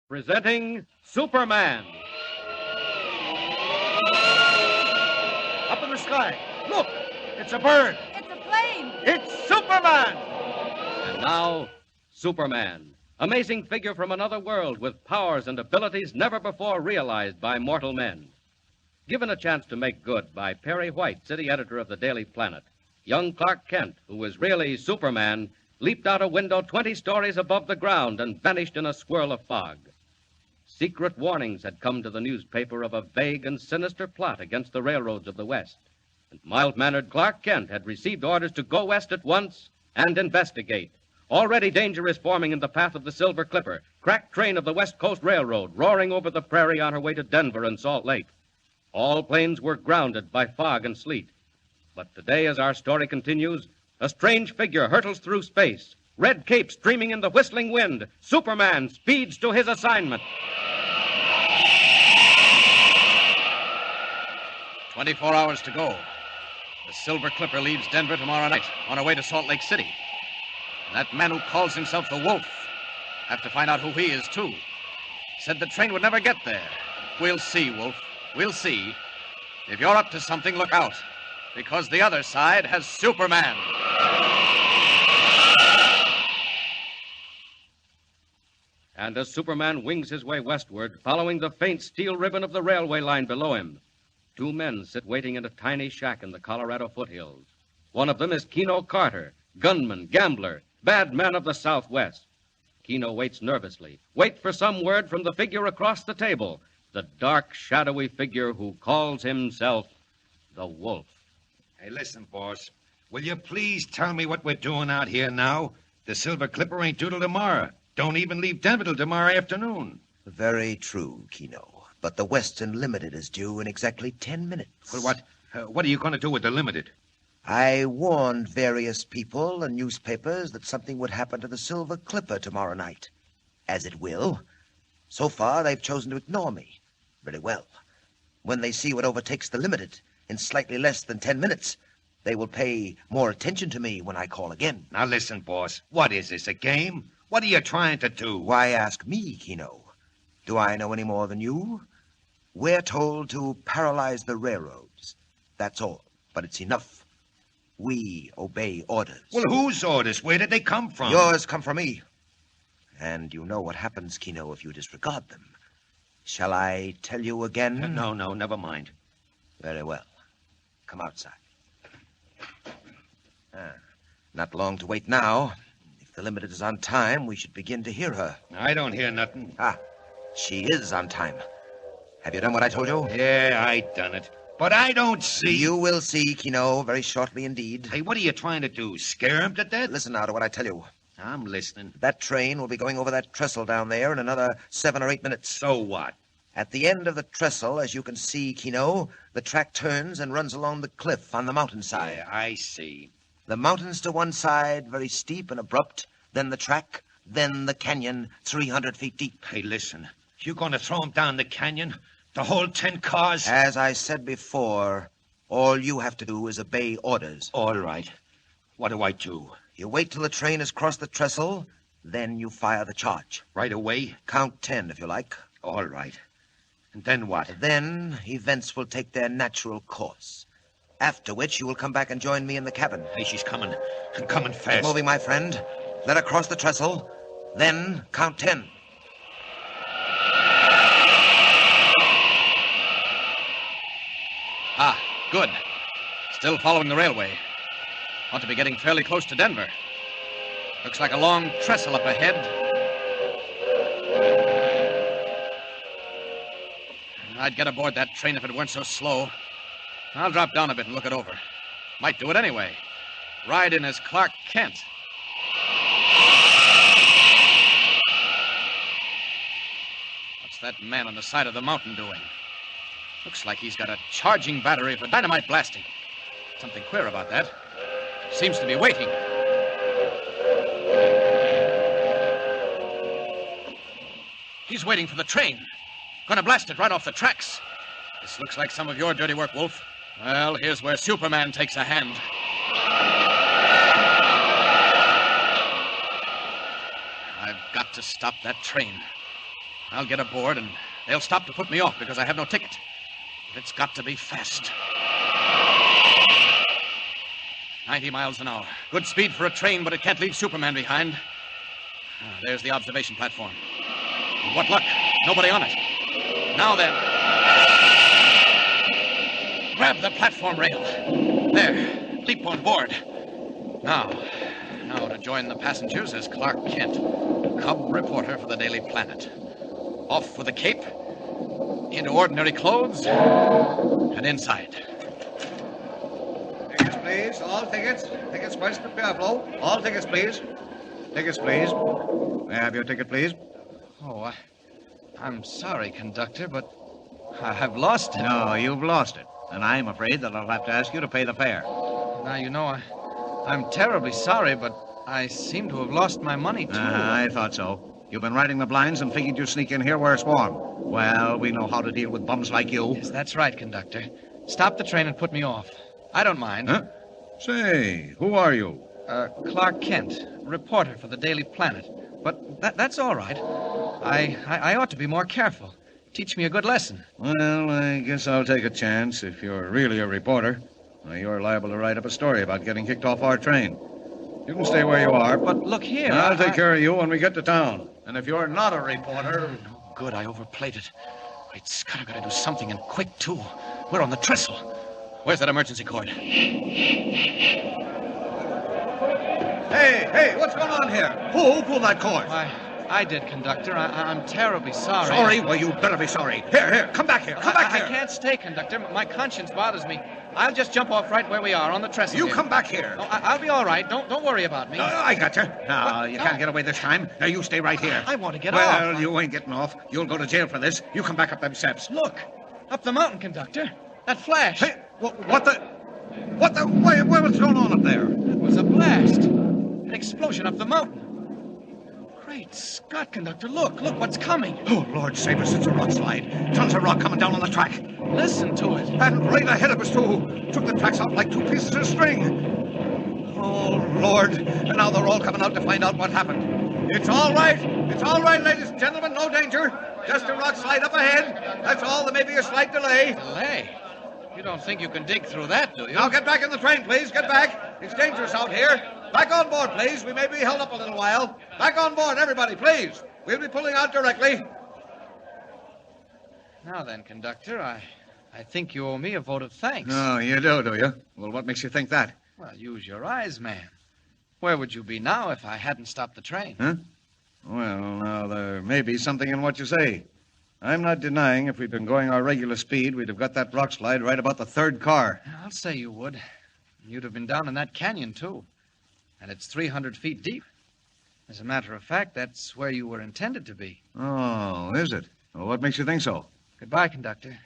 Presenting Superman. Up in the sky. Look! It's a bird. It's a plane. It's Superman! And now, Superman. Amazing figure from another world with powers and abilities never before realized by mortal men. Given a chance to make good by Perry White, city editor of the Daily Planet, young Clark Kent, who was really Superman, leaped out a window 20 stories above the ground and vanished in a swirl of fog. Secret warnings had come to the newspaper of a vague and sinister plot against the railroads of the West. And mild-mannered Clark Kent had received orders to go west at once and investigate. Already danger is forming in the path of the Silver Clipper, crack train of the West Coast Railroad, roaring over the prairie on her way to Denver and Salt Lake. All planes were grounded by fog and sleet. But today, as our story continues, a strange figure hurtles through space. Red cape streaming in the whistling wind. Superman speeds to his assignment. 24 hours to go. The Silver Clipper leaves Denver tomorrow night on her way to Salt Lake City. And that man who calls himself the Wolf, have to find out who he is, too. Said the train would never get there. We'll see, Wolf. We'll see. If you're up to something, look out. Because the other side has Superman. And as Superman wings his way westward, following the faint steel ribbon of the railway line below him, two men sit waiting in a tiny shack in the Colorado foothills. One of them is Keno Carter, gunman, gambler, bad man of the Southwest. Keno waits nervously, waits for some word from the figure across the table, the dark, shadowy figure who calls himself the Wolf. Hey, listen, boss. Will you please tell me what we're doing out here now? The Silver Clipper ain't due till tomorrow. Don't even leave Denver till tomorrow afternoon. Very true, Keno. But the Western Limited is due in exactly 10 minutes. Well, what are you going to do with the Limited? I warned various people and newspapers that something would happen to the Silver Clipper tomorrow night. As it will. So far, they've chosen to ignore me. Very well. When they see what overtakes the Limited in slightly less than 10 minutes, they will pay more attention to me when I call again. Now, listen, boss. What is this, a game? What are you trying to do? Why ask me, Keno? Do I know any more than you? We're told to paralyze the railroads. That's all. But it's enough. We obey orders. Well, whose orders? Where did they come from? Yours come from me. And you know what happens, Keno, if you disregard them. Shall I tell you again? No, never mind. Very well. Come outside. Not long to wait now. If the Limited is on time, we should begin to hear her. I don't hear nothing. She is on time. Have you done what I told you? Yeah, I done it. But I don't see... You will see, Keno, very shortly indeed. Hey, what are you trying to do? Scare him to death? Listen now to what I tell you. I'm listening. That train will be going over that trestle down there in another 7 or 8 minutes. So what? At the end of the trestle, as you can see, Keno, the track turns and runs along the cliff on the mountainside. Yeah, I see. The mountains to one side, very steep and abrupt, then the track, then the canyon, 300 feet deep. Hey, listen. You're going to throw him down the canyon? The whole 10 cars? As I said before, all you have to do is obey orders. All right. What do I do? You wait till the train has crossed the trestle, then you fire the charge. Right away? Count 10, if you like. All right. And then what? Then events will take their natural course. After which you will come back and join me in the cabin. Hey, she's coming. And coming fast. Keep moving, my friend. Let her cross the trestle. Then count 10. Good. Still following the railway. Ought to be getting fairly close to Denver. Looks like a long trestle up ahead. I'd get aboard that train if it weren't so slow. I'll drop down a bit and look it over. Might do it anyway. Ride in as Clark Kent. What's that man on the side of the mountain doing? Looks like he's got a charging battery for dynamite blasting. Something queer about that. Seems to be waiting. He's waiting for the train. Gonna blast it right off the tracks. This looks like some of your dirty work, Wolf. Well, here's where Superman takes a hand. I've got to stop that train. I'll get aboard, and they'll stop to put me off because I have no ticket. But it's got to be fast. 90 miles an hour. Good speed for a train, but it can't leave Superman behind. There's the observation platform. What luck. Nobody on it. Now then. Grab the platform rail. There. Leap on board. Now to join the passengers is Clark Kent, cub reporter for the Daily Planet. Off with a cape, into ordinary clothes, and inside. Tickets, please. All tickets. Tickets first to Fairflow. All tickets, please. Tickets, please. May I have your ticket, please? Oh, I'm sorry, conductor, but I've lost it. No, you've lost it. And I'm afraid that I'll have to ask you to pay the fare. Now, you know, I'm terribly sorry, but I seem to have lost my money, too. I thought so. You've been riding the blinds and figured you'd sneak in here where it's warm. Well, we know how to deal with bums like you. Yes, that's right, conductor. Stop the train and put me off. I don't mind. Huh? Say, who are you? Clark Kent, reporter for the Daily Planet. But that's all right. I ought to be more careful. Teach me a good lesson. Well, I guess I'll take a chance if you're really a reporter. You're liable to write up a story about getting kicked off our train. You can stay where you are. But look here. I'll take care of you when we get to town. And if you're not a reporter... No good. I overplayed it. Great Scott, I've got to do something, and quick, too. We're on the trestle. Where's that emergency cord? Hey, what's going on here? Who pulled that cord? Why, I did, conductor. I'm terribly sorry. Sorry? Well, you better be sorry. Here, come back here. Come back here. I can't stay, conductor. My conscience bothers me. I'll just jump off right where we are on the trestle. You here. come back here. No, I'll be all right. Don't worry about me. No, I got you. No, you can't get away this time. Now, you stay right here. I want to get off. off. Well, you ain't getting off. You'll go to jail for this. You come back up them steps. Look, up the mountain, conductor. That flash. Hey, what the... What's going on up there? It was a blast. An explosion up the mountain. Great Scott, conductor, look what's coming. Oh, Lord save us, it's a rock slide. Tons of rock coming down on the track. Listen to it. And right ahead of us, too. Took the tracks out like two pieces of string. Oh, Lord. And now they're all coming out to find out what happened. It's all right. It's all right, ladies and gentlemen. No danger. Just a rock slide up ahead. That's all. There may be a slight delay. Delay? You don't think you can dig through that, do you? Now get back in the train, please. Get back. It's dangerous out here. Back on board, please. We may be held up a little while. Back on board, everybody, please. We'll be pulling out directly. Now then, conductor, I think you owe me a vote of thanks. Oh, you do you? Well, what makes you think that? Well, use your eyes, man. Where would you be now if I hadn't stopped the train? Huh? Well, now, there may be something in what you say. I'm not denying if we'd been going our regular speed, we'd have got that rock slide right about the third car. I'll say you would. You'd have been down in that canyon, too. And it's 300 feet deep. As a matter of fact, that's where you were intended to be. Oh, is it? Well, what makes you think so? Goodbye, conductor.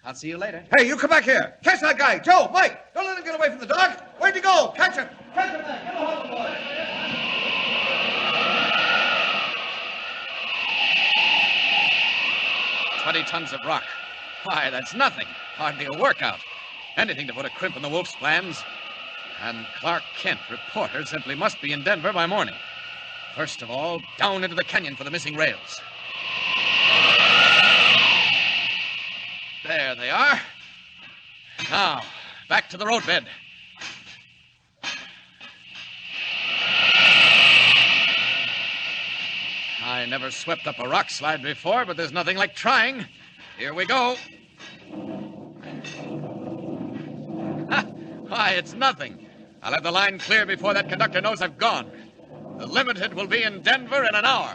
I'll see you later. Hey, you come back here. Catch that guy. Joe, Mike, don't let him get away from the dog. Where'd you go? Catch him. Catch him, man. Get a hold of the boy. 20 tons of rock. Why, that's nothing. Hardly a workout. Anything to put a crimp in the Wolf's plans. And Clark Kent, reporter, simply must be in Denver by morning. First of all, down into the canyon for the missing rails. There they are. Now, back to the roadbed. I never swept up a rock slide before, but there's nothing like trying. Here we go. Why, it's nothing. I'll have the line clear before that conductor knows I've gone. The Limited will be in Denver in an hour.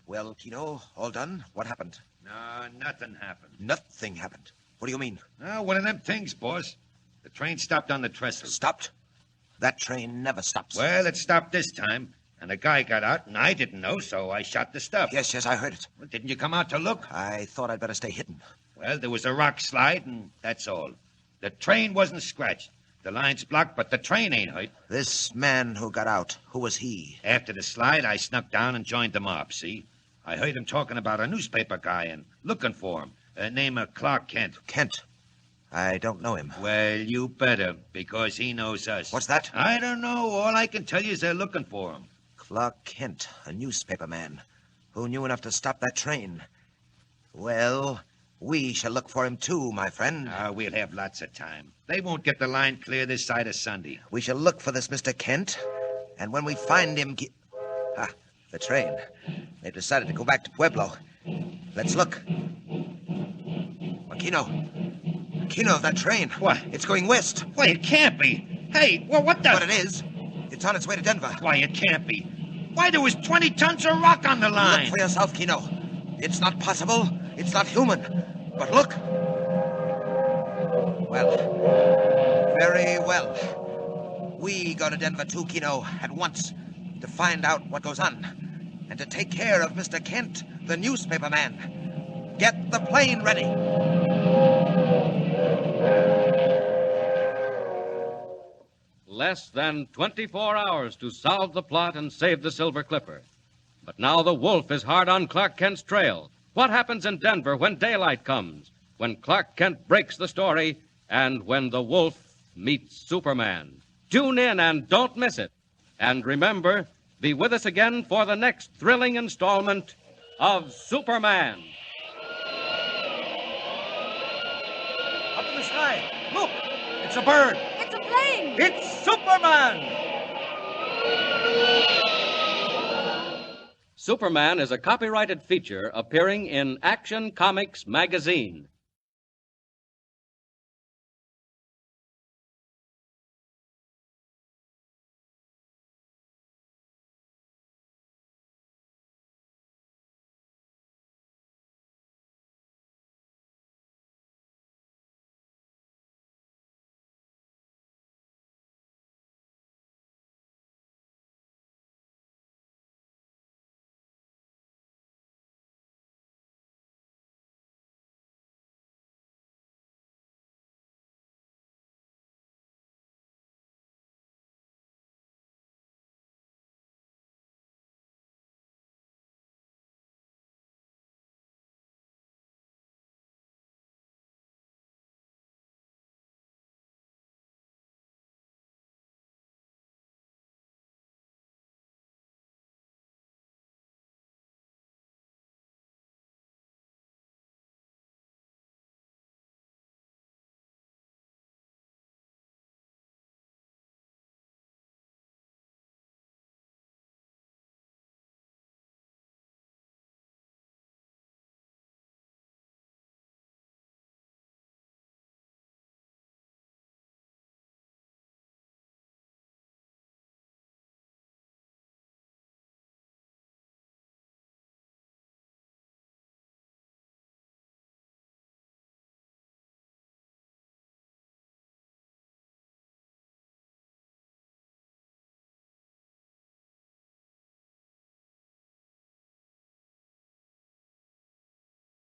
Well, Keno, all done? What happened? No, nothing happened. Nothing happened. What do you mean? One of them things, boss. The train stopped on the trestle. Stopped? That train never stops. Well, it stopped this time, and a guy got out, and I didn't know, so I shot the stuff. Yes, I heard it. Well, didn't you come out to look? I thought I'd better stay hidden. Well, there was a rock slide, and that's all. The train wasn't scratched. The line's blocked, but the train ain't hurt. This man who got out, who was he? After the slide, I snuck down and joined the mob, see? I heard him talking about a newspaper guy and looking for him. Name of Clark Kent. Kent? I don't know him. Well, you better, because he knows us. What's that? I don't know. All I can tell you is they're looking for him. Clark Kent, a newspaper man, who knew enough to stop that train. Well, we shall look for him too, my friend. We'll have lots of time. They won't get the line clear this side of Sunday. We shall look for this Mr. Kent, and when we find him... the train. They've decided to go back to Pueblo. Let's look. Keno, that train. What? It's going west. Why, it can't be. Hey, well, what the... But it is. It's on its way to Denver. Why, it can't be. Why, there was 20 tons of rock on the line. Look for yourself, Keno. It's not possible. It's not human. But look. Well, very well. We go to Denver too, Keno, at once, to find out what goes on, and to take care of Mr. Kent, the newspaper man. Get the plane ready. Less than 24 hours to solve the plot and save the Silver Clipper. But now the wolf is hard on Clark Kent's trail. What happens in Denver when daylight comes? When Clark Kent breaks the story, and when the wolf meets Superman? Tune in and don't miss it. And remember, be with us again for the next thrilling installment of Superman. Up in the sky. Look, it's a bird. It's a plane. It's Superman. Superman is a copyrighted feature appearing in Action Comics magazine.